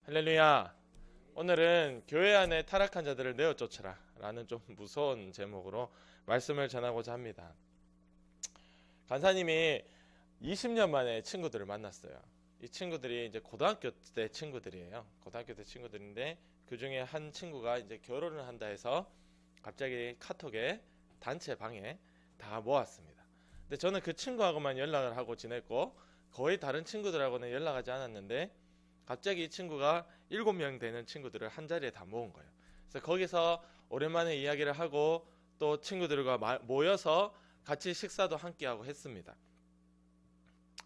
할렐루야. 오늘은 교회 안에 타락한 자들을 내어 쫓으라 라는 좀 무서운 제목으로 말씀을 전하고자 합니다. 간사님이 20년 만에 친구들을 만났어요. 이 친구들이 이제 고등학교 때 친구들이에요. 고등학교 때 친구들인데 그 중에 한 친구가 이제 결혼을 한다 해서 갑자기 카톡에 단체 방에 다 모았습니다. 근데 저는 그 친구하고만 연락을 하고 지냈고 거의 다른 친구들하고는 연락하지 않았는데 갑자기 이 친구가 7명 되는 친구들을 한 자리에 다 모은 거예요. 그래서 거기서 오랜만에 이야기를 하고 또 친구들과 모여서 같이 식사도 함께 하고 했습니다.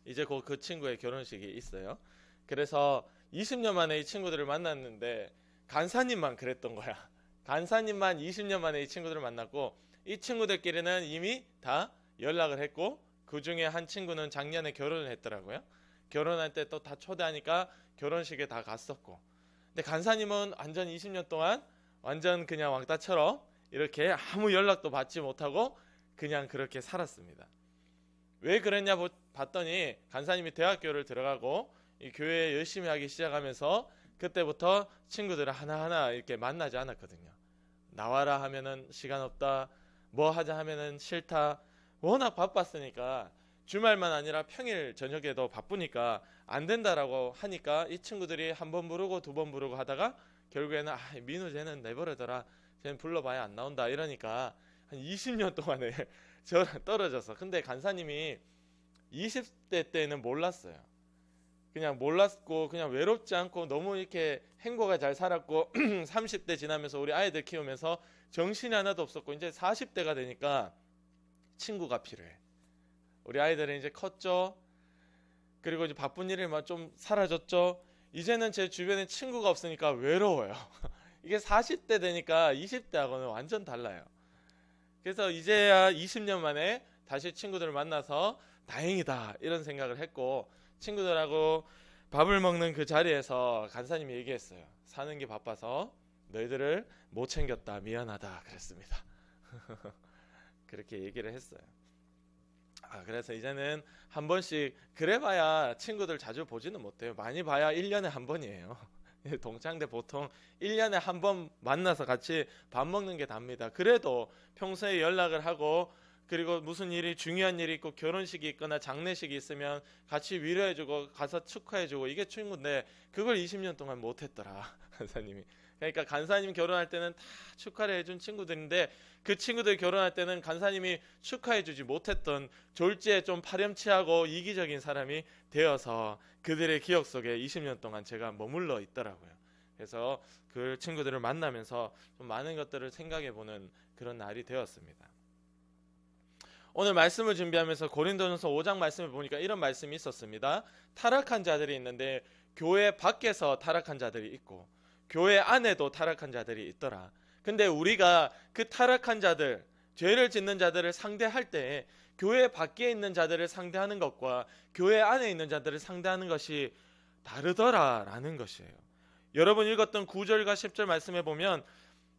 이제 곧 그 친구의 결혼식이 있어요. 그래서 20년 만에 이 친구들을 만났는데 간사님만 그랬던 거야. 간사님만 20년 만에 이 친구들을 만났고 이 친구들끼리는 이미 다 연락을 했고 그 중에 한 친구는 작년에 결혼을 했더라고요. 결혼할 때 또 다 초대하니까 결혼식에 다 갔었고, 근데 간사님은 완전 20년 동안 완전 그냥 왕따처럼 이렇게 아무 연락도 받지 못하고 그냥 그렇게 살았습니다. 왜 그랬냐 봤더니 간사님이 대학교를 들어가고 이 교회 열심히 하기 시작하면서 그때부터 친구들을 하나하나 이렇게 만나지 않았거든요. 나와라 하면은 시간 없다, 뭐 하자 하면은 싫다, 워낙 바빴으니까 주말만 아니라 평일 저녁에도 바쁘니까 안 된다라고 하니까 이 친구들이 한 번 부르고 두 번 부르고 하다가 결국에는 민우 쟤는 내버려둬라, 쟤는 불러봐야 안 나온다 이러니까 한 20년 동안에 저 떨어져서. 근데 간사님이 20대 때는 몰랐어요. 그냥 몰랐고 그냥 외롭지 않고 너무 이렇게 행복하게 잘 살았고 30대 지나면서 우리 아이들 키우면서 정신이 하나도 없었고 이제 40대가 되니까 친구가 필요해. 우리 아이들은 이제 컸죠. 그리고 이제 바쁜 일이 좀 사라졌죠. 이제는 제 주변에 친구가 없으니까 외로워요. 이게 40대 되니까 20대하고는 완전 달라요. 그래서 이제야 20년 만에 다시 친구들을 만나서 다행이다 이런 생각을 했고, 친구들하고 밥을 먹는 그 자리에서 간사님이 얘기했어요. 사는 게 바빠서 너희들을 못 챙겼다, 미안하다 그랬습니다. 그렇게 얘기를 했어요. 그래서 이제는 한 번씩, 그래봐야 친구들 자주 보지는 못해요. 많이 봐야 1년에 한 번이에요. 동창대 보통 1년에 한 번 만나서 같이 밥 먹는 게 답니다. 그래도 평소에 연락을 하고 그리고 무슨 일이 중요한 일이 있고 결혼식이 있거나 장례식이 있으면 같이 위로해주고 가서 축하해주고 이게 친구인데 그걸 20년 동안 못했더라 간사님이. 그러니까 간사님 결혼할 때는 다 축하를 해준 친구들인데 그 친구들 결혼할 때는 간사님이 축하해주지 못했던 졸지에 좀 파렴치하고 이기적인 사람이 되어서 그들의 기억 속에 20년 동안 제가 머물러 있더라고요. 그래서 그 친구들을 만나면서 좀 많은 것들을 생각해보는 그런 날이 되었습니다. 오늘 말씀을 준비하면서 고린도전서 5장 말씀을 보니까 이런 말씀이 있었습니다. 타락한 자들이 있는데 교회 밖에서 타락한 자들이 있고 교회 안에도 타락한 자들이 있더라. 근데 우리가 그 타락한 자들, 죄를 짓는 자들을 상대할 때 교회 밖에 있는 자들을 상대하는 것과 교회 안에 있는 자들을 상대하는 것이 다르더라라는 것이에요. 여러분 읽었던 9절과 10절 말씀에 보면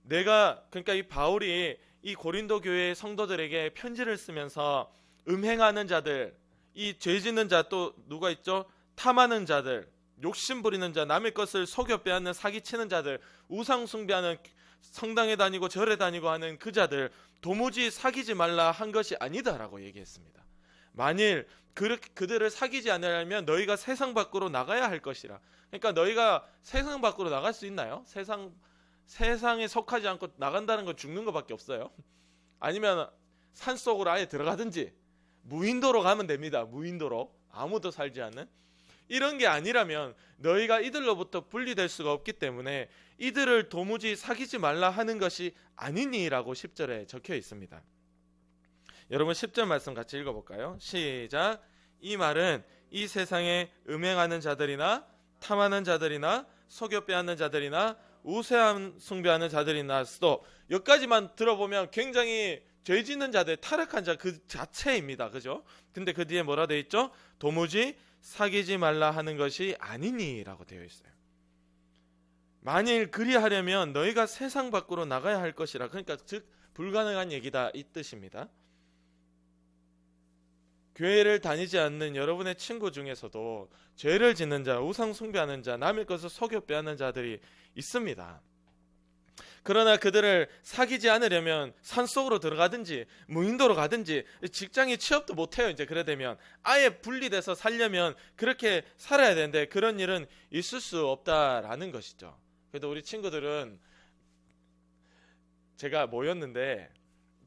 그러니까 이 바울이 이 고린도 교회의 성도들에게 편지를 쓰면서 음행하는 자들, 이 죄 짓는 자, 또 누가 있죠? 탐하는 자들, 욕심 부리는 자, 남의 것을 속여 빼앗는 사기치는 자들, 우상 숭배하는, 성당에 다니고 절에 다니고 하는 그 자들 도무지 사귀지 말라 한 것이 아니다라고 얘기했습니다. 만일 그들을 사귀지 않으려면 너희가 세상 밖으로 나가야 할 것이라. 그러니까 너희가 세상 밖으로 나갈 수 있나요? 세상에 속하지 않고 나간다는 건 죽는 것밖에 없어요. 아니면 산속으로 아예 들어가든지 무인도로 가면 됩니다. 무인도로, 아무도 살지 않는. 이런 게 아니라면 너희가 이들로부터 분리될 수가 없기 때문에 이들을 도무지 사귀지 말라 하는 것이 아니니라고 10절에 적혀 있습니다. 여러분 10절 말씀 같이 읽어볼까요? 시작. 이 말은 이 세상에 음행하는 자들이나 탐하는 자들이나 속여 빼앗는 자들이나 우세함 숭배하는 자들이나 스톱. 여기까지만 들어보면 굉장히 죄 짓는 자들, 타락한 자 그 자체입니다. 그죠? 근데 그 뒤에 뭐라 되어 있죠? 도무지 사귀지 말라 하는 것이 아니니라고 되어 있어요. 만일 그리하려면 너희가 세상 밖으로 나가야 할 것이라. 그러니까 즉 불가능한 얘기다 이 뜻입니다. 교회를 다니지 않는 여러분의 친구 중에서도 죄를 짓는 자, 우상 숭배하는 자, 남의 것을 속여 빼앗는 자들이 있습니다. 그러나 그들을 사귀지 않으려면 산속으로 들어가든지 무인도로 가든지 직장에 취업도 못해요. 이제 그래 되면 아예 분리돼서 살려면 그렇게 살아야 되는데 그런 일은 있을 수 없다라는 것이죠. 그래도 우리 친구들은 제가 모였는데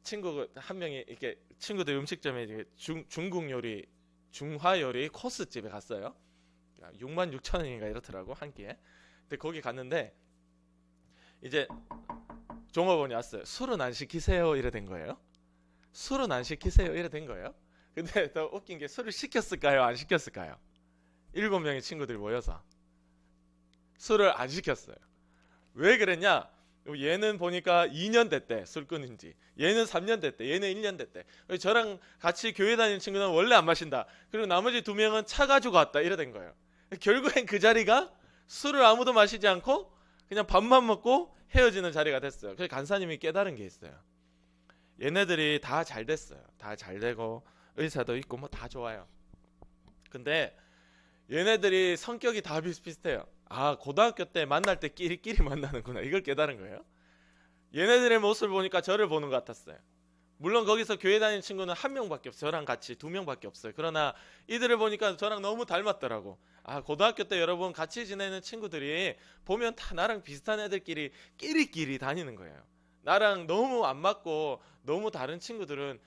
친구 한 명이 이렇게 친구들 음식점에 이렇게 중국 요리, 중화 요리 코스집에 갔어요. 66,000원인가 이렇더라고 한 끼에. 근데 거기 갔는데 이제 종업원이 왔어요. 술은 안 시키세요 이래 된 거예요. 술은 안 시키세요 이래 된 거예요. 근데 더 웃긴 게 술을 시켰을까요 안 시켰을까요? 7명의 친구들이 모여서 술을 안 시켰어요. 왜 그랬냐? 얘는 보니까 2년 됐대 술 끊은 지. 얘는 3년 됐대. 얘는 1년 됐대. 저랑 같이 교회 다니는 친구는 원래 안 마신다. 그리고 나머지 2명은 차 가지고 왔다 이래 된 거예요. 결국엔 그 자리가 술을 아무도 마시지 않고 그냥 밥만 먹고 헤어지는 자리가 됐어요. 그래서 간사님이 깨달은 게 있어요. 얘네들이 다 잘 됐어요. 다 잘 되고 의사도 있고 뭐 다 좋아요. 근데 얘네들이 성격이 다 비슷비슷해요. 아, 고등학교 때 만날 때 끼리끼리 만나는구나. 이걸 깨달은 거예요. 얘네들의 모습을 보니까 저를 보는 것 같았어요. 물론 거기서 교회 다니는 친구는 한 명밖에 없어요. 저랑 같이 2명밖에 없어요. 그러나 이들을 보니까 저랑 너무 닮았더라고. 아, 고등학교 때 여러분 같이 지내는 친구들이 보면 다 나랑 비슷한 애들끼리 끼리끼리 다니는 거예요. 나랑 너무 안 맞고 너무 다른 친구들은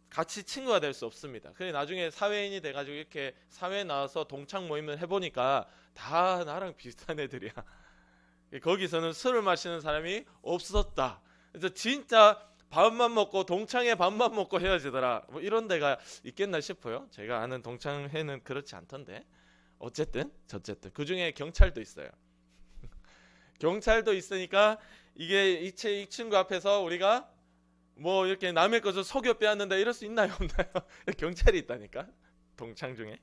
같이 친구가 될 수 없습니다. 그래 나중에 사회인이 돼가지고 이렇게 사회에 나와서 동창 모임을 해보니까 다 나랑 비슷한 애들이야. 거기서는 술을 마시는 사람이 없었다. 그래서 진짜 밥만 먹고 동창회 밥만 먹고 헤어지더라. 뭐 이런 데가 있겠나 싶어요. 제가 아는 동창회는 그렇지 않던데. 어쨌든 저쨌든 그 중에 경찰도 있어요. 경찰도 있으니까 이게 이 친구 앞에서 우리가 뭐 이렇게 남의 것을 속여 빼앗는다 이럴 수 있나요 없나요? 경찰이 있다니까 동창 중에.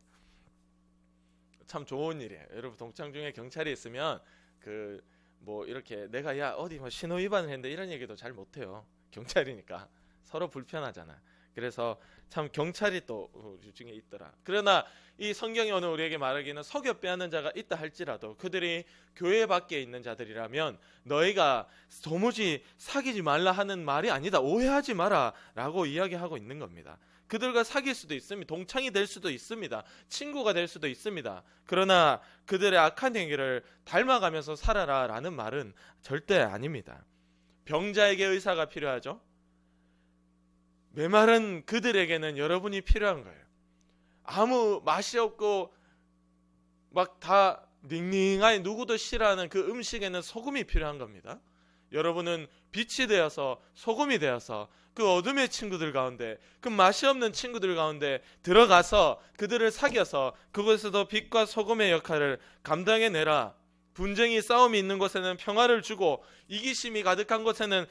참 좋은 일이에요. 여러분 동창 중에 경찰이 있으면 그 뭐 이렇게 내가 야 어디 뭐 신호 위반을 했는데 이런 얘기도 잘 못해요. 경찰이니까 서로 불편하잖아. 그래서 참 경찰이 또 중에 있더라. 그러나 이 성경이 오늘 우리에게 말하기는 속여 빼앗는 자가 있다 할지라도 그들이 교회 밖에 있는 자들이라면 너희가 도무지 사귀지 말라 하는 말이 아니다. 오해하지 마라 라고 이야기하고 있는 겁니다. 그들과 사귈 수도 있습니다. 동창이 될 수도 있습니다. 친구가 될 수도 있습니다. 그러나 그들의 악한 행위를 닮아가면서 살아라 라는 말은 절대 아닙니다. 병자에게 의사가 필요하죠. 메마른 그들에게는 여러분이 필요한 거예요. 아무 맛이 없고 막 다 닝닝하게 누구도 싫어하는 그 음식에는 소금이 필요한 겁니다. 여러분은 빛이 되어서 소금이 되어서 그 어둠의 친구들 가운데 그 맛이 없는 친구들 가운데 들어가서 그들을 사귀어서 그곳에서도 빛과 소금의 역할을 감당해내라. 분쟁이 싸움이 있는 곳에는 평화를 주고 이기심이 가득한 곳에는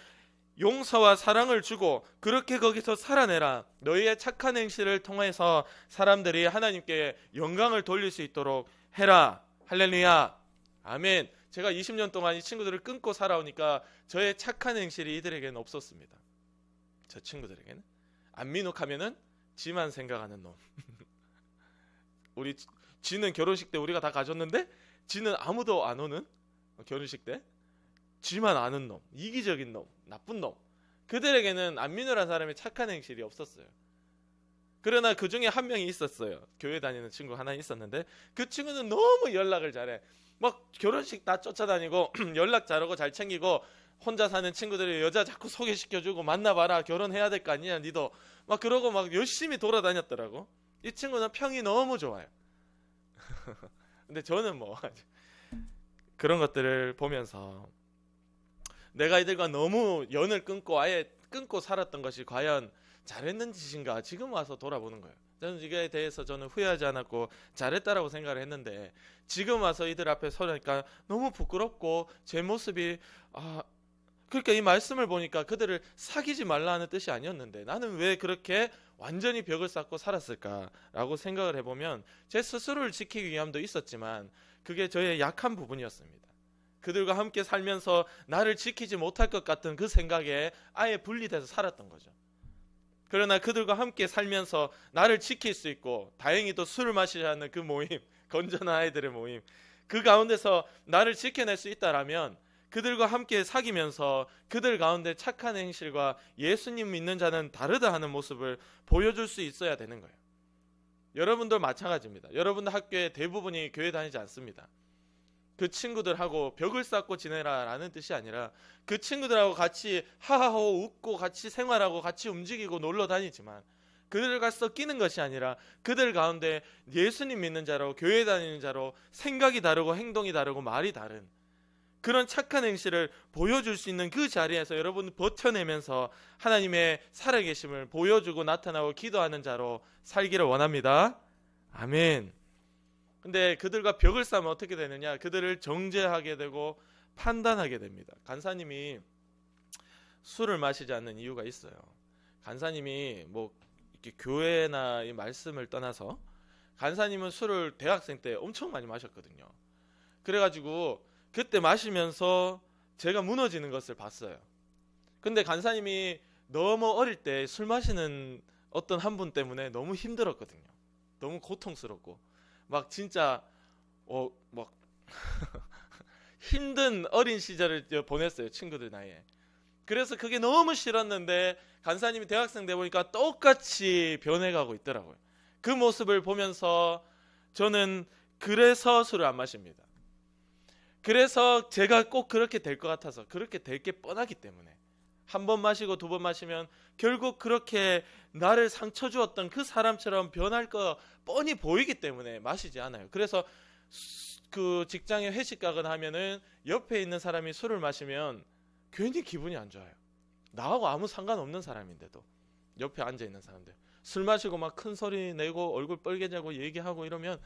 용서와 사랑을 주고 그렇게 거기서 살아내라. 너희의 착한 행실을 통해서 사람들이 하나님께 영광을 돌릴 수 있도록 해라. 할렐루야. 아멘. 제가 20년 동안 이 친구들을 끊고 살아오니까 저의 착한 행실이 이들에게는 없었습니다. 저 친구들에게는. 안민욱하면은 지만 생각하는 놈. 우리 지는 결혼식 때 우리가 다 가졌는데 지는 아무도 안 오는 결혼식 때 지만 아는 놈, 이기적인 놈, 나쁜 놈. 그들에게는 안민우라는 사람의 착한 행실이 없었어요. 그러나 그 중에 한 명이 있었어요. 교회 다니는 친구 하나 있었는데 그 친구는 너무 연락을 잘해. 막 결혼식 다 쫓아다니고 연락 잘하고 잘 챙기고 혼자 사는 친구들이 여자 자꾸 소개시켜주고 만나봐라 결혼해야 될 거 아니냐 니도 막 그러고 막 열심히 돌아다녔더라고. 이 친구는 평이 너무 좋아요. 근데 저는 뭐 그런 것들을 보면서 내가 이들과 너무 연을 끊고 아예 끊고 살았던 것이 과연 잘했는 짓인가 지금 와서 돌아보는 거예요. 저는 이거에 대해서 저는 후회하지 않았고 잘했다라고 생각을 했는데 지금 와서 이들 앞에 서니까 너무 부끄럽고 제 모습이 그러니까 이 말씀을 보니까 그들을 사귀지 말라 하는 뜻이 아니었는데 나는 왜 그렇게 완전히 벽을 쌓고 살았을까라고 생각을 해보면 제 스스로를 지키기 위함도 있었지만 그게 저의 약한 부분이었습니다. 그들과 함께 살면서 나를 지키지 못할 것 같은 그 생각에 아예 분리돼서 살았던 거죠. 그러나 그들과 함께 살면서 나를 지킬 수 있고, 다행히도 술을 마시지 않는 그 모임, 건전한 아이들의 모임, 그 가운데서 나를 지켜낼 수 있다라면 그들과 함께 사귀면서 그들 가운데 착한 행실과 예수님 믿는 자는 다르다 하는 모습을 보여줄 수 있어야 되는 거예요. 여러분도 마찬가지입니다. 여러분들 학교의 대부분이 교회 다니지 않습니다. 그 친구들하고 벽을 쌓고 지내라라는 뜻이 아니라 그 친구들하고 같이 하하호 웃고 같이 생활하고 같이 움직이고 놀러 다니지만 그들과 섞이는 것이 아니라 그들 가운데 예수님 믿는 자로, 교회 다니는 자로, 생각이 다르고 행동이 다르고 말이 다른 그런 착한 행실을 보여줄 수 있는 그 자리에서 여러분 버텨내면서 하나님의 살아계심을 보여주고 나타나고 기도하는 자로 살기를 원합니다. 아멘. 근데 그들과 벽을 쌓으면 어떻게 되느냐? 그들을 정죄하게 되고 판단하게 됩니다. 간사님이 술을 마시지 않는 이유가 있어요. 간사님이 뭐 이렇게 교회나 이 말씀을 떠나서 간사님은 술을 대학생 때 엄청 많이 마셨거든요. 그래가지고 그때 마시면서 제가 무너지는 것을 봤어요. 근데 간사님이 너무 어릴 때 술 마시는 어떤 한 분 때문에 너무 힘들었거든요. 너무 고통스럽고 막 진짜 막 힘든 어린 시절을 보냈어요. 친구들 나이에. 그래서 그게 너무 싫었는데 간사님이 대학생 돼 보니까 똑같이 변해가고 있더라고요. 그 모습을 보면서 저는 그래서 술을 안 마십니다. 그래서 제가 꼭 그렇게 될 것 같아서, 그렇게 될 게 뻔하기 때문에 한 번 마시고 두 번 마시면 결국 그렇게 나를 상처 주었던 그 사람처럼 변할 거 뻔히 보이기 때문에 마시지 않아요. 그래서 그 직장에 회식 가거나 하면은 옆에 있는 사람이 술을 마시면 괜히 기분이 안 좋아요. 나하고 아무 상관없는 사람인데도 옆에 앉아 있는 사람들 술 마시고 막 큰 소리 내고 얼굴 빨개지고 얘기하고 이러면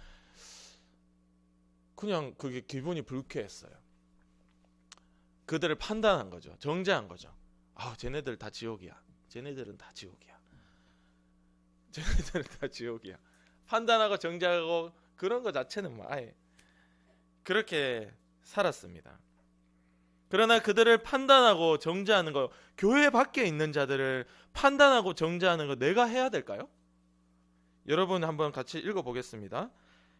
그냥 그게 기분이 불쾌했어요. 그들을 판단한 거죠. 정죄한 거죠. 쟤네들 다 지옥이야. 쟤네들은 다 지옥이야. 쟤네들은 다 지옥이야. 판단하고 정죄하고 그런 거 자체는 뭐 아예 그렇게 살았습니다. 그러나 그들을 판단하고 정죄하는 거, 교회 밖에 있는 자들을 판단하고 정죄하는 거 내가 해야 될까요? 여러분 한번 같이 읽어보겠습니다.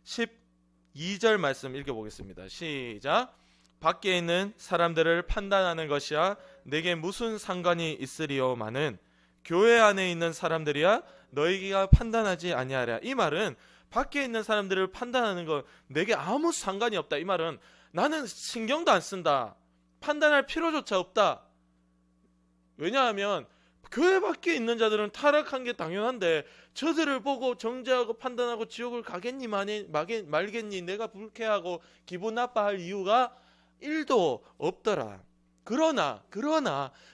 12절 말씀 읽어보겠습니다. 시작. 밖에 있는 사람들을 판단하는 것이야 내게 무슨 상관이 있으리요마는 교회 안에 있는 사람들이야 너희가 판단하지 아니하랴. 이 말은 밖에 있는 사람들을 판단하는 거 내게 아무 상관이 없다. 이 말은 나는 신경도 안 쓴다. 판단할 필요조차 없다. 왜냐하면 교회 밖에 있는 자들은 타락한 게 당연한데 저들을 보고 정죄하고 판단하고 지옥을 가겠니 말겠니 내가 불쾌하고 기분 나빠할 이유가 1도 없더라. 그러나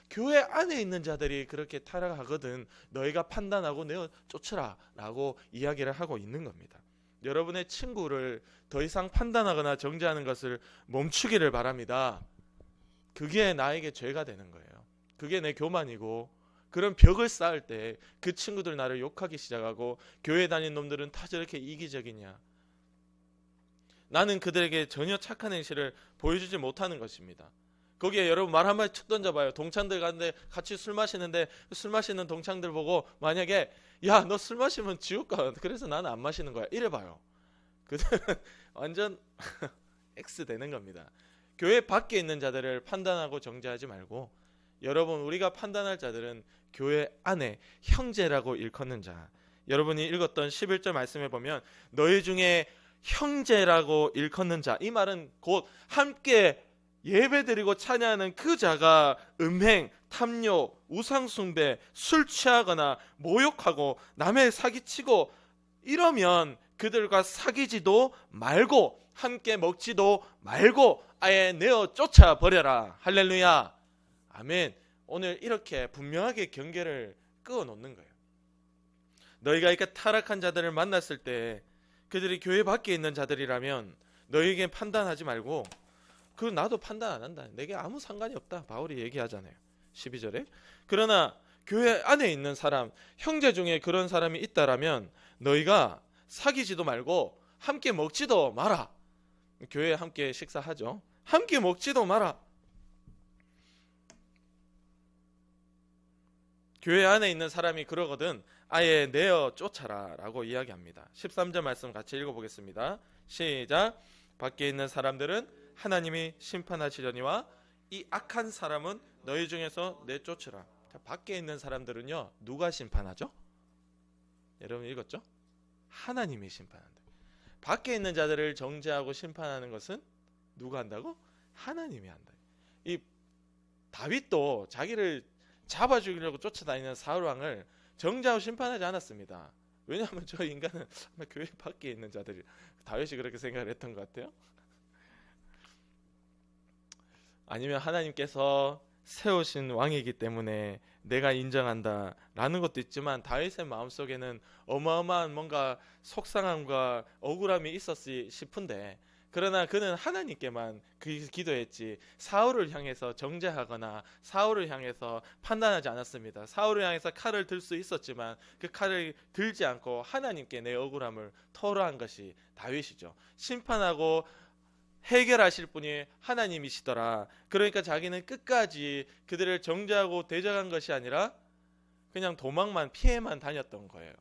교회 안에 있는 자들이 그렇게 타락하거든 너희가 판단하고 내어 쫓으라 라고 이야기를 하고 있는 겁니다. 여러분의 친구를 더 이상 판단하거나 정죄하는 것을 멈추기를 바랍니다. 그게 나에게 죄가 되는 거예요. 그게 내 교만이고 그런 벽을 쌓을 때 그 친구들 나를 욕하기 시작하고 교회 다니는 놈들은 다 저렇게 이기적이냐. 나는 그들에게 전혀 착한 행실을 보여주지 못하는 것입니다. 거기에 여러분 말 한마디 툭 던져봐요. 동창들 가는데 같이 술 마시는데 술 마시는 동창들 보고 만약에 야, 너 술 마시면 지옥 가. 그래서 나는 안 마시는 거야. 이래봐요. 그들은 완전 X 되는 겁니다. 교회 밖에 있는 자들을 판단하고 정죄하지 말고 여러분 우리가 판단할 자들은 교회 안에 형제라고 일컫는 자. 여러분이 읽었던 11절 말씀에 보면 너희 중에 형제라고 일컫는 자. 이 말은 곧 함께 예배드리고 찬양하는 그 자가 음행, 탐욕, 우상숭배, 술 취하거나 모욕하고 남의 사기치고 이러면 그들과 사귀지도 말고 함께 먹지도 말고 아예 내어 쫓아버려라. 할렐루야. 아멘. 오늘 이렇게 분명하게 경계를 그어놓는 거예요. 너희가 이렇게 타락한 자들을 만났을 때 그들이 교회 밖에 있는 자들이라면 너희에게 판단하지 말고 그 나도 판단 안 한다. 내게 아무 상관이 없다. 바울이 얘기하잖아요. 12절에. 그러나 교회 안에 있는 사람, 형제 중에 그런 사람이 있다라면 너희가 사귀지도 말고 함께 먹지도 마라. 교회에 함께 식사하죠. 함께 먹지도 마라. 교회 안에 있는 사람이 그러거든 아예 내어 쫓아라 라고 이야기합니다. 13절 말씀 같이 읽어보겠습니다. 시작. 밖에 있는 사람들은 하나님이 심판하시려니와 이 악한 사람은 너희 중에서 내쫓으라. 자, 밖에 있는 사람들은요 누가 심판하죠? 여러분 읽었죠? 하나님이 심판한다. 밖에 있는 자들을 정죄하고 심판하는 것은 누가 한다고? 하나님이 한다. 이 다윗도 자기를 잡아 죽이려고 쫓아다니는 사울 왕을 정죄하고 심판하지 않았습니다. 왜냐하면 저 인간은 아마 교회 밖에 있는 자들이, 다윗이 그렇게 생각을 했던 것 같아요. 아니면 하나님께서 세우신 왕이기 때문에 내가 인정한다 라는 것도 있지만 다윗의 마음속에는 어마어마한 뭔가 속상함과 억울함이 있었지 싶은데, 그러나 그는 하나님께만 기도했지 사울을 향해서 정죄하거나 사울을 향해서 판단하지 않았습니다. 사울을 향해서 칼을 들 수 있었지만 그 칼을 들지 않고 하나님께 내 억울함을 토로한 것이 다윗이죠. 심판하고 해결하실 분이 하나님이시더라. 그러니까 자기는 끝까지 그들을 정죄하고 대적한 것이 아니라 그냥 도망만 피해만 다녔던 거예요.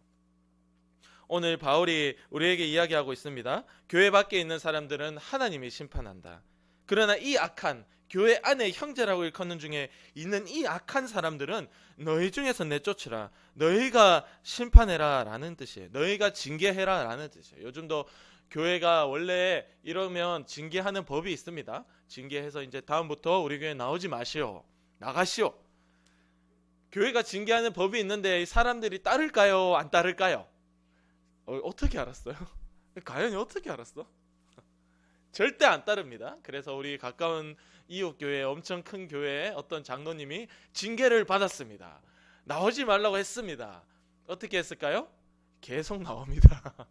오늘 바울이 우리에게 이야기하고 있습니다. 교회 밖에 있는 사람들은 하나님이 심판한다. 그러나 이 악한 교회 안에 형제라고 일컫는 중에 있는 이 악한 사람들은 너희 중에서 내쫓으라. 너희가 심판해라 라는 뜻이에요. 너희가 징계해라 라는 뜻이에요. 요즘도 교회가 원래 이러면 징계하는 법이 있습니다. 징계해서 이제 다음부터 우리 교회 나오지 마시오. 나가시오. 교회가 징계하는 법이 있는데 사람들이 따를까요? 안 따를까요? 어떻게 알았어요? 가연이 어떻게 알았어? 절대 안 따릅니다. 그래서 우리 가까운 이웃 교회, 엄청 큰 교회에 어떤 장로님이 징계를 받았습니다. 나오지 말라고 했습니다. 어떻게 했을까요? 계속 나옵니다.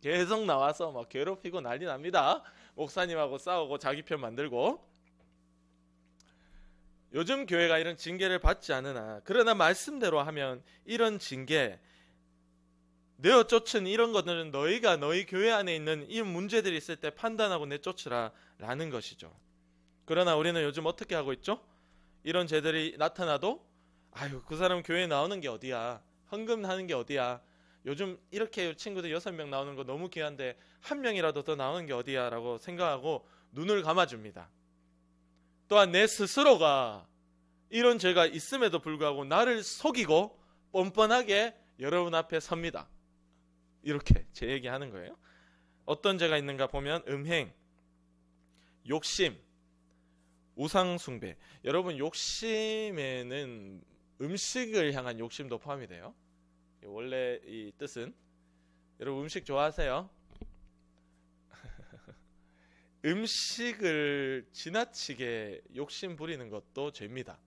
계속 나와서 막 괴롭히고 난리 납니다. 목사님하고 싸우고 자기 편 만들고. 요즘 교회가 이런 징계를 받지 않으나 그러나 말씀대로 하면 이런 징계, 내어 쫓은 이런 것들은 너희가 너희 교회 안에 있는 이 문제들이 있을 때 판단하고 내쫓으라 라는 것이죠. 그러나 우리는 요즘 어떻게 하고 있죠? 이런 죄들이 나타나도 아유 그 사람 교회에 나오는 게 어디야, 헌금하는 게 어디야, 요즘 이렇게 친구들 6명 나오는 거 너무 귀한데 한 명이라도 더 나오는 게 어디야 라고 생각하고 눈을 감아줍니다. 또한 내 스스로가 이런 죄가 있음에도 불구하고 나를 속이고 뻔뻔하게 여러분 앞에 섭니다. 이렇게 제 얘기하는 거예요. 어떤 죄가 있는가 보면 음행, 욕심, 우상숭배. 여러분 욕심에는 음식을 향한 욕심도 포함이 돼요. 원래 이 뜻은, 여러분 음식 좋아하세요? 음식을 지나치게 욕심 부리는 것도 죄입니다.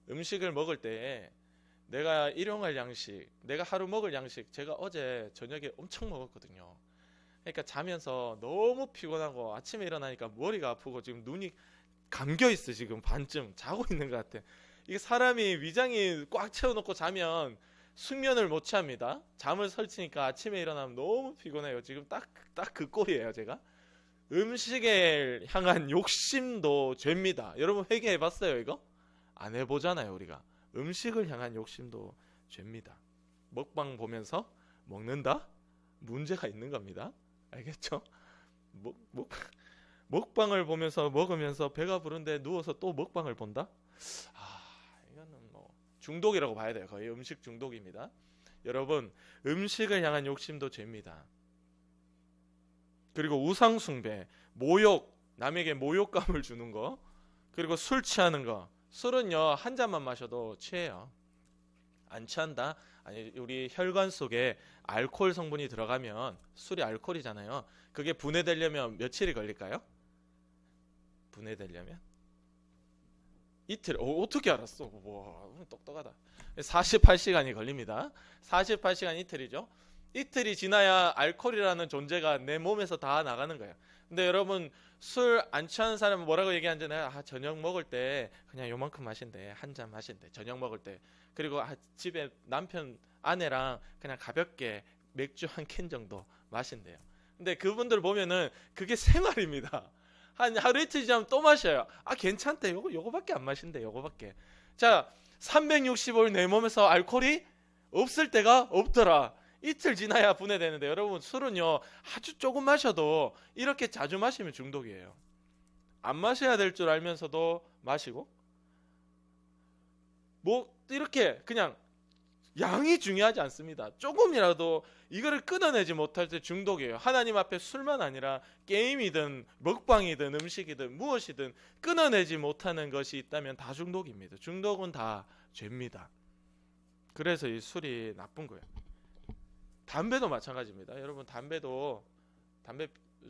음식을 먹을 때 내가 일용할 양식, 내가 하루 먹을 양식, 제가 어제 저녁에 엄청 먹었거든요. 그러니까 자면서 너무 피곤하고 아침에 일어나니까 머리가 아프고 지금 눈이 감겨있어. 지금 반쯤 자고 있는 것 같아. 이게 사람이 위장이 꽉 채워놓고 자면 숙면을 못 취합니다. 잠을 설치니까 아침에 일어나면 너무 피곤해요. 지금 딱 그 꼴이에요 제가. 음식에 향한 욕심도 죄입니다. 여러분 회개해봤어요 이거? 안 해보잖아요 우리가. 음식을 향한 욕심도 죄입니다. 먹방 보면서 먹는다? 문제가 있는 겁니다. 알겠죠? 먹방을 보면서 먹으면서 배가 부른데 누워서 또 먹방을 본다? 이거는 뭐 중독이라고 봐야 돼요. 거의 음식 중독입니다. 여러분 음식을 향한 욕심도 죄입니다. 그리고 우상숭배, 모욕, 남에게 모욕감을 주는 거, 그리고 술 취하는 거. 술은요 한 잔만 마셔도 취해요. 안 취한다? 아니 우리 혈관 속에 알코올 성분이 들어가면, 술이 알코올이잖아요. 그게 분해되려면 며칠이 걸릴까요? 분해되려면? 이틀. 어떻게 알았어? 와 똑똑하다. 48시간이 걸립니다. 48시간 이틀이죠. 이틀이 지나야 알코올이라는 존재가 내 몸에서 다 나가는 거예요. 근데 여러분 술 안 취하는 사람은 뭐라고 얘기하잖아요. 저녁 먹을 때 그냥 요만큼 마신대, 한 잔 마신대, 저녁 먹을 때. 그리고 집에 남편 아내랑 그냥 가볍게 맥주 한 캔 정도 마신대요. 근데 그분들 보면은 그게 생활입니다. 한 하루 이틀 지나면 또 마셔요. 괜찮대. 요거밖에 안 마신대. 요거밖에. 자, 365일 내 몸에서 알코올이 없을 때가 없더라. 이틀 지나야 분해되는데, 여러분 술은요 아주 조금 마셔도 이렇게 자주 마시면 중독이에요. 안 마셔야 될 줄 알면서도 마시고, 뭐 이렇게 그냥 양이 중요하지 않습니다. 조금이라도 이거를 끊어내지 못할 때 중독이에요. 하나님 앞에 술만 아니라 게임이든 먹방이든 음식이든 무엇이든 끊어내지 못하는 것이 있다면 다 중독입니다. 중독은 다 죄입니다. 그래서 이 술이 나쁜 거예요. 담배도 마찬가지입니다. 여러분 담배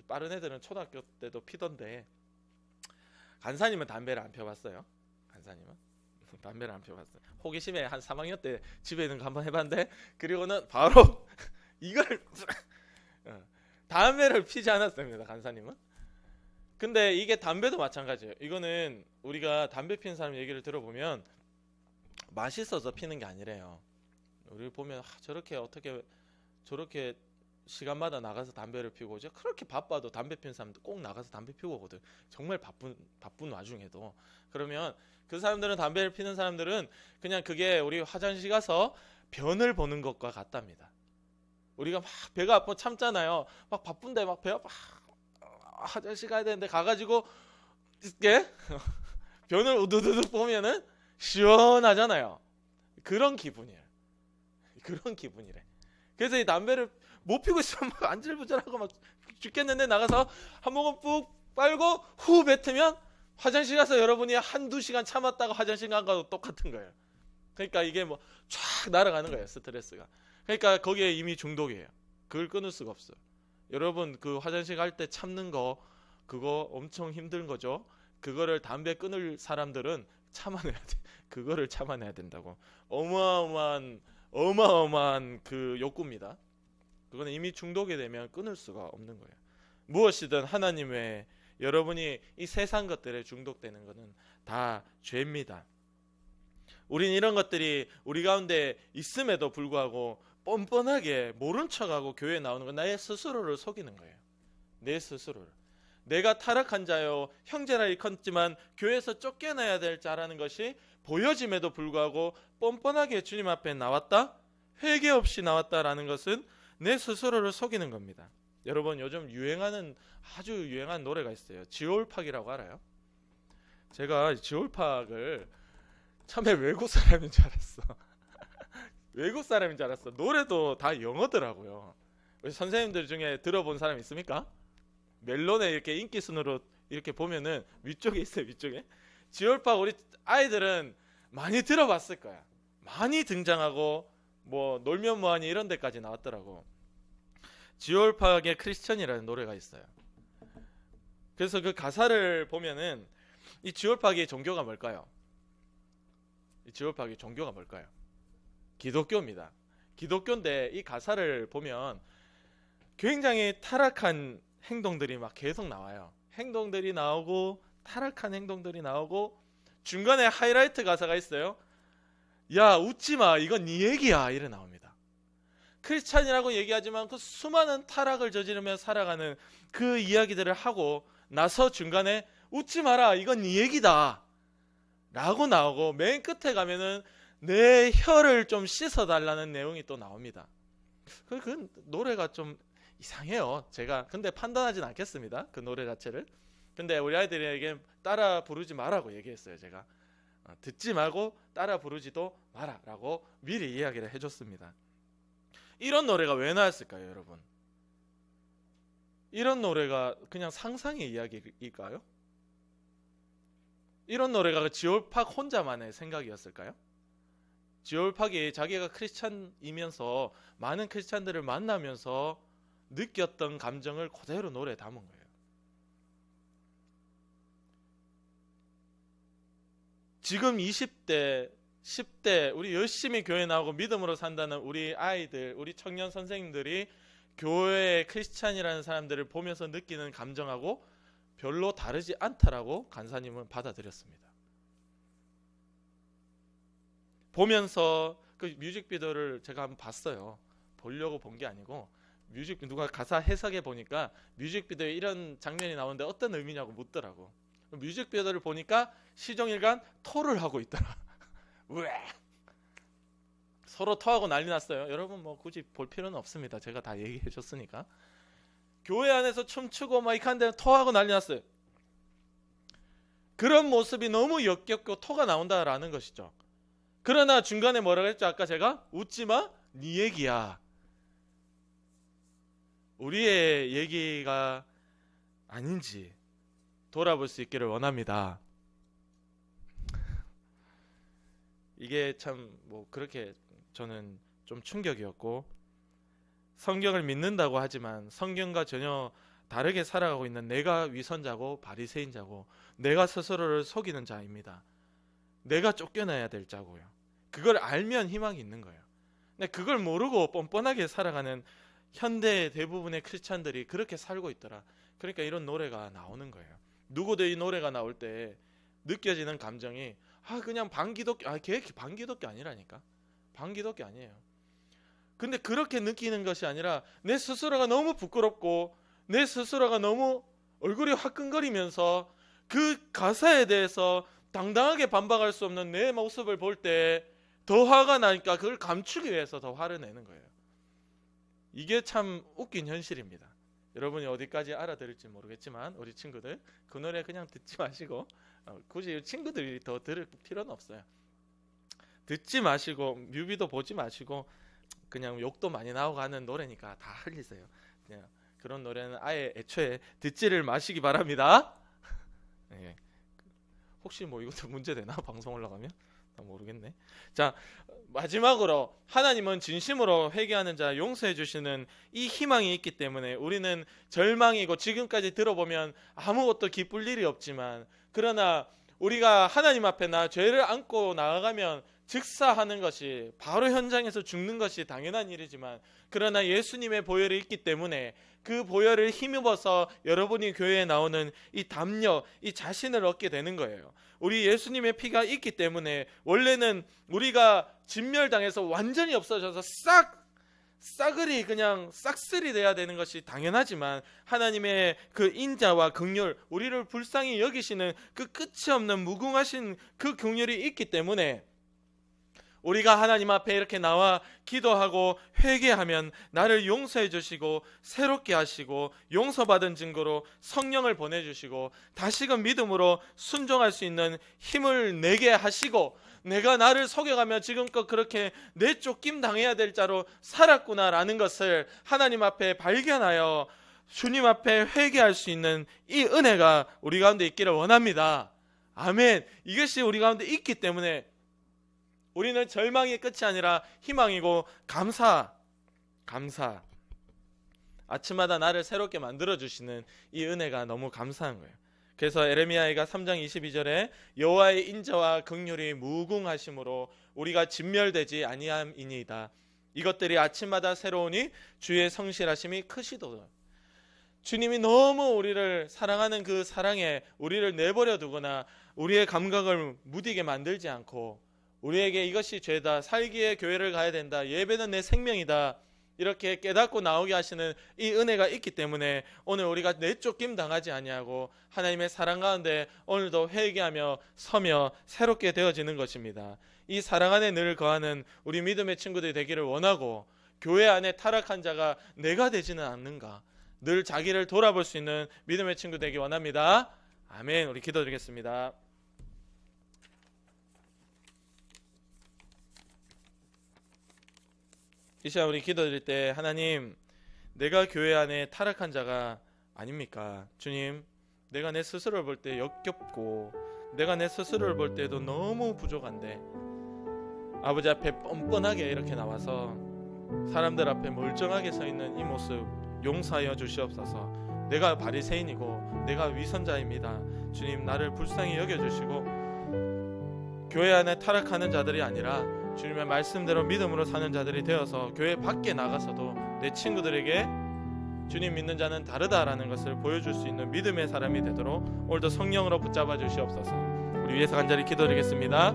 빠른 애들은 초등학교 때도 피던데, 간사님은 담배를 안 펴봤어요? 간사님은 담배를 안 펴봤어요. 호기심에 한 3학년 때 집에 있는 거 한번 해봤는데, 그리고는 바로 이걸 담배를 피지 않았습니다. 간사님은. 근데 이게 담배도 마찬가지예요. 이거는 우리가 담배 피는 사람 얘기를 들어보면 맛있어서 피는 게 아니래요. 우리 보면 저렇게 어떻게 저렇게 시간마다 나가서 담배를 피우고, 이제 그렇게 바빠도 담배 피는 사람도 꼭 나가서 담배 피우고 오거든. 정말 바쁜 와중에도. 그러면 그 사람들은, 담배를 피는 사람들은 그냥 그게 우리 화장실 가서 변을 보는 것과 같답니다. 우리가 막 배가 아파 참잖아요. 막 바쁜데 막 배 아파 화장실 가야 되는데 가가지고 이렇게 변을 우두두둑 보면은 시원하잖아요. 그런 기분이에요. 그런 기분이래. 그래서 이 담배를 못 피고 있으면 막 안절부절하고 막 죽겠는데, 나가서 한 모금 푹 빨고 후 뱉으면 화장실 가서 여러분이 한두 시간 참았다가 화장실 간 거하고 똑같은 거예요. 그러니까 이게 뭐 쫙 날아가는 거예요, 스트레스가. 그러니까 거기에 이미 중독이에요. 그걸 끊을 수가 없어요. 여러분 그 화장실 갈 때 참는 거, 그거 엄청 힘든 거죠. 그거를 담배 끊을 사람들은 참아내야 돼. 그거를 참아내야 된다고. 어마어마한 그 욕구입니다. 그거는 이미 중독이 되면 끊을 수가 없는 거예요. 무엇이든 하나님 외에 여러분이 이 세상 것들에 중독되는 것은 다 죄입니다. 우린 이런 것들이 우리 가운데 있음에도 불구하고 뻔뻔하게 모른 척하고 교회에 나오는 건 나의 스스로를 속이는 거예요. 내 스스로를. 내가 타락한 자요 형제라 일컫지만 교회에서 쫓겨나야 될 자라는 것이 보여짐에도 불구하고 뻔뻔하게 주님 앞에 나왔다, 회개 없이 나왔다라는 것은 내 스스로를 속이는 겁니다. 여러분 요즘 아주 유행한 노래가 있어요. 지올팍이라고 알아요? 제가 지올팍을 처음에 외국 사람인 줄 알았어. 외국 사람인 줄 알았어. 노래도 다 영어더라고요. 우리 선생님들 중에 들어본 사람 있습니까? 멜론에 이렇게 인기 순으로 이렇게 보면은 위쪽에 있어요. 위쪽에. 지올팍 우리 아이들은 많이 들어봤을 거야. 많이 등장하고 뭐 놀면 뭐하니 이런 데까지 나왔더라고. 지올팍의 크리스천이라는 노래가 있어요. 그래서 그 가사를 보면은 이 지올팍의 종교가 뭘까요? 이 지올팍의 종교가 뭘까요? 기독교입니다. 기독교인데 이 가사를 보면 굉장히 타락한 행동들이 막 계속 나와요. 행동들이 나오고 타락한 행동들이 나오고 중간에 하이라이트 가사가 있어요. 야 웃지마 이건 네 얘기야 이래 나옵니다. 크리스찬이라고 얘기하지만 그 수많은 타락을 저지르며 살아가는 그 이야기들을 하고 나서 중간에 웃지 마라 이건 네 얘기다 라고 나오고, 맨 끝에 가면은 내 혀를 좀 씻어달라는 내용이 또 나옵니다. 그 노래가 좀 이상해요. 제가 근데 판단하진 않겠습니다. 그 노래 자체를. 근데 우리 아이들에게 따라 부르지 마라고 얘기했어요. 제가 듣지 말고 따라 부르지도 마라 라고 미리 이야기를 해줬습니다. 이런 노래가 왜 나왔을까요, 여러분? 이런 노래가 그냥 상상의 이야기일까요? 이런 노래가 지올팍 혼자만의 생각이었을까요? 지올팍이 자기가 크리스찬이면서 많은 크리스찬들을 만나면서 느꼈던 감정을 그대로 노래에 담은 거예요. 지금 20대, 10대 우리 열심히 교회 나오고 믿음으로 산다는 우리 아이들, 우리 청년 선생님들이 교회의 크리스찬이라는 사람들을 보면서 느끼는 감정하고 별로 다르지 않다라고 간사님은 받아들였습니다. 보면서 그 뮤직비디오를 제가 한번 봤어요. 보려고 본 게 아니고 누가 가사 해석해 보니까 뮤직비디오에 이런 장면이 나오는데 어떤 의미냐고 묻더라고. 뮤직비디오를 보니까 시종일관 토를 하고 있더라. 우에 서로 토하고 난리 났어요. 여러분 뭐 굳이 볼 필요는 없습니다. 제가 다 얘기해 줬으니까. 교회 안에서 춤추고 막 이칸데 토하고 난리 났어요. 그런 모습이 너무 역겹고 토가 나온다라는 것이죠. 그러나 중간에 뭐라고 했죠? 아까 제가 웃지마 네 얘기야. 우리의 얘기가 아닌지 돌아볼 수 있기를 원합니다. 이게 참 뭐 그렇게 저는 좀 충격이었고, 성경을 믿는다고 하지만 성경과 전혀 다르게 살아가고 있는 내가 위선자고 바리새인자고 내가 스스로를 속이는 자입니다. 내가 쫓겨나야 될 자고요. 그걸 알면 희망이 있는 거예요. 근데 그걸 모르고 뻔뻔하게 살아가는 현대 대부분의 크리스찬들이 그렇게 살고 있더라. 그러니까 이런 노래가 나오는 거예요. 누구도 이 노래가 나올 때 느껴지는 감정이 그냥 반기독교, 걔 반기독교 아니라니까. 반기독교 아니에요. 근데 그렇게 느끼는 것이 아니라 내 스스로가 너무 부끄럽고 내 스스로가 너무 얼굴이 화끈거리면서 그 가사에 대해서 당당하게 반박할 수 없는 내 모습을 볼 때 더 화가 나니까 그걸 감추기 위해서 더 화를 내는 거예요. 이게 참 웃긴 현실입니다. 여러분이 어디까지 알아들을지 모르겠지만 우리 친구들 그 노래 그냥 듣지 마시고, 굳이 친구들이 더 들을 필요는 없어요. 듣지 마시고 뮤비도 보지 마시고 그냥 욕도 많이 나오고 하는 노래니까 다 흘리세요. 그냥 그런 노래는 아예 애초에 듣지를 마시기 바랍니다. 예. 혹시 뭐 이것도 문제되나? 방송 올라가면? 모르겠네. 자, 마지막으로 하나님은 진심으로 회개하는 자 용서해 주시는 이 희망이 있기 때문에 우리는 절망이고 지금까지 들어보면 아무것도 기쁠 일이 없지만, 그러나 우리가 하나님 앞에 죄를 안고 나아가면 즉사하는 것이, 바로 현장에서 죽는 것이 당연한 일이지만, 그러나 예수님의 보혈이 있기 때문에 그 보혈을 힘입어서 여러분이 교회에 나오는 이 담력, 이 자신을 얻게 되는 거예요. 우리 예수님의 피가 있기 때문에 원래는 우리가 진멸당해서 완전히 없어져서 싸그리 그냥 싹쓸이 돼야 되는 것이 당연하지만, 하나님의 그 인자와 긍휼, 우리를 불쌍히 여기시는 그 끝이 없는 무궁하신 그 긍휼이 있기 때문에 우리가 하나님 앞에 이렇게 나와 기도하고 회개하면 나를 용서해 주시고 새롭게 하시고 용서받은 증거로 성령을 보내주시고 다시금 믿음으로 순종할 수 있는 힘을 내게 하시고, 내가 나를 속여가며 지금껏 그렇게 내쫓김 당해야 될 자로 살았구나라는 것을 하나님 앞에 발견하여 주님 앞에 회개할 수 있는 이 은혜가 우리 가운데 있기를 원합니다. 아멘. 이것이 우리 가운데 있기 때문에 우리는 절망의 끝이 아니라 희망이고 감사. 아침마다 나를 새롭게 만들어주시는 이 은혜가 너무 감사한 거예요. 그래서 에레미야가 3장 22절에 여호와의 인자와 긍휼이 무궁하심으로 우리가 진멸되지 아니함이니이다. 이것들이 아침마다 새로우니 주의 성실하심이 크시도다. 주님이 너무 우리를 사랑하는 그 사랑에 우리를 내버려 두거나 우리의 감각을 무디게 만들지 않고, 우리에게 이것이 죄다, 살기에 교회를 가야 된다, 예배는 내 생명이다, 이렇게 깨닫고 나오게 하시는 이 은혜가 있기 때문에 오늘 우리가 내쫓김 당하지 아니하고 하나님의 사랑 가운데 오늘도 회개하며 서며 새롭게 되어지는 것입니다. 이 사랑 안에 늘 거하는 우리 믿음의 친구들이 되기를 원하고, 교회 안에 타락한 자가 내가 되지는 않는가, 늘 자기를 돌아볼 수 있는 믿음의 친구 되기 원합니다. 아멘. 우리 기도드리겠습니다. 이 시간 우리 기도드릴 때, 하나님, 내가 교회 안에 타락한 자가 아닙니까? 주님, 내가 내 스스로를 볼 때 역겹고 내가 내 스스로를 볼 때도 너무 부족한데 아버지 앞에 뻔뻔하게 이렇게 나와서 사람들 앞에 멀쩡하게 서 있는 이 모습 용서하여 주시옵소서. 내가 바리새인이고 내가 위선자입니다. 주님, 나를 불쌍히 여겨주시고 교회 안에 타락하는 자들이 아니라 주님의 말씀대로 믿음으로 사는 자들이 되어서 교회 밖에 나가서도 내 친구들에게 주님 믿는 자는 다르다라는 것을 보여줄 수 있는 믿음의 사람이 되도록 오늘도 성령으로 붙잡아 주시옵소서. 우리 위해서 간절히 기도드리겠습니다.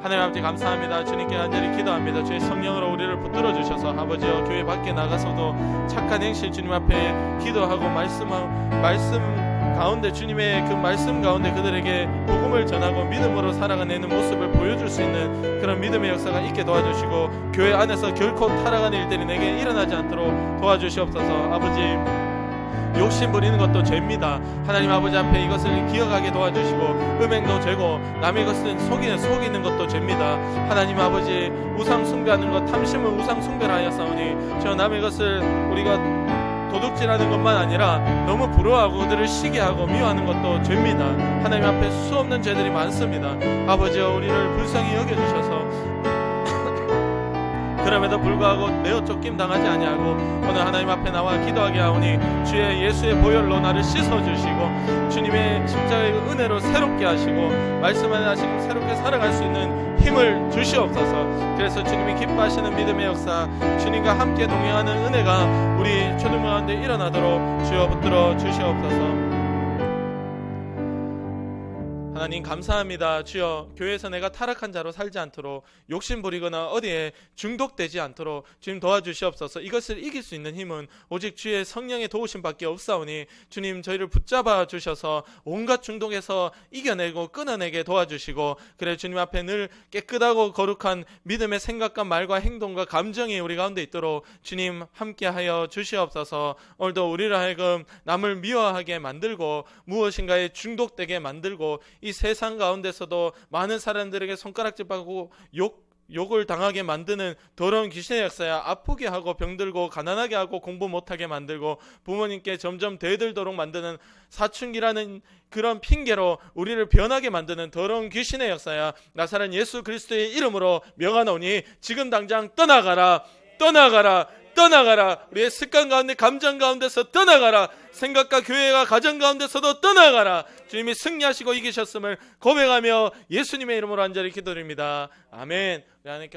하나님 아버지 감사합니다. 주님께 간절히 기도합니다. 주의 성령으로 우리를 붙들어 주셔서 아버지여, 교회 밖에 나가서도 착한 행실 주님 앞에 기도하고 말씀 가운데, 주님의 그 말씀 가운데 그들에게 복음 복음을 전하고 믿음으로 살아가는 모습을 보여줄 수 있는 그런 믿음의 역사가 있게 도와주시고 교회 안에서 결코 타락하는 일들이 내게 일어나지 않도록 도와주시옵소서. 아버지, 욕심 부리는 것도 죄입니다. 하나님 아버지 앞에 이것을 기억하게 도와주시고, 음행도 죄고 남의 것은 속이는 것도 죄입니다. 하나님 아버지, 우상 숭배하는 것, 탐심은 우상 숭배를 하였사오니 저 남의 것을 우리가 도둑질하는 것만 아니라 너무 부러워하고 그들을 시기하고 미워하는 것도 죄입니다. 하나님 앞에 수없는 죄들이 많습니다. 아버지여, 우리를 불쌍히 여겨주셔서 그럼에도 불구하고 내어 쫓김 당하지 아니하고 오늘 하나님 앞에 나와 기도하게 하오니 주의 예수의 보혈로 나를 씻어주시고 주님의 십자가의 은혜로 새롭게 하시고 말씀을 하시고 새롭게 살아갈 수 있는 힘을 주시옵소서. 그래서 주님이 기뻐하시는 믿음의 역사, 주님과 함께 동행하는 은혜가 우리 초등 가운데 일어나도록 주여 붙들어 주시옵소서. 하나님 감사합니다. 주여, 교회에서 내가 타락한 자로 살지 않도록, 욕심 부리거나 어디에 중독되지 않도록 주님 도와주시옵소서. 이것을 이길 수 있는 힘은 오직 주의 성령의 도우심밖에 없사오니 주님, 저희를 붙잡아 주셔서 온갖 중독에서 이겨내고 끊어내게 도와주시고, 그래 주님 앞에 늘 깨끗하고 거룩한 믿음의 생각과 말과 행동과 감정이 우리 가운데 있도록 주님 함께하여 주시옵소서. 오늘도 우리를 하여금 남을 미워하게 만들고 무엇인가에 중독되게 만들고 이 세상 가운데서도 많은 사람들에게 손가락질 받고 욕을 당하게 만드는 더러운 귀신의 역사야 아프게 하고 병들고 가난하게 하고 공부 못하게 만들고 부모님께 점점 대들도록 만드는 사춘기라는 그런 핑계로 우리를 변하게 만드는 더러운 귀신의 역사야 나사렛 예수 그리스도의 이름으로 명하노니 지금 당장 떠나가라, 떠나가라, 떠나가라. 우리의 습관 가운데, 감정 가운데서 떠나가라. 생각과 교회가 가정 가운데서도 떠나가라. 주님이 승리하시고 이기셨음을 고백하며 예수님의 이름으로 간절히 기도드립니다. 아멘. 우리 하나님께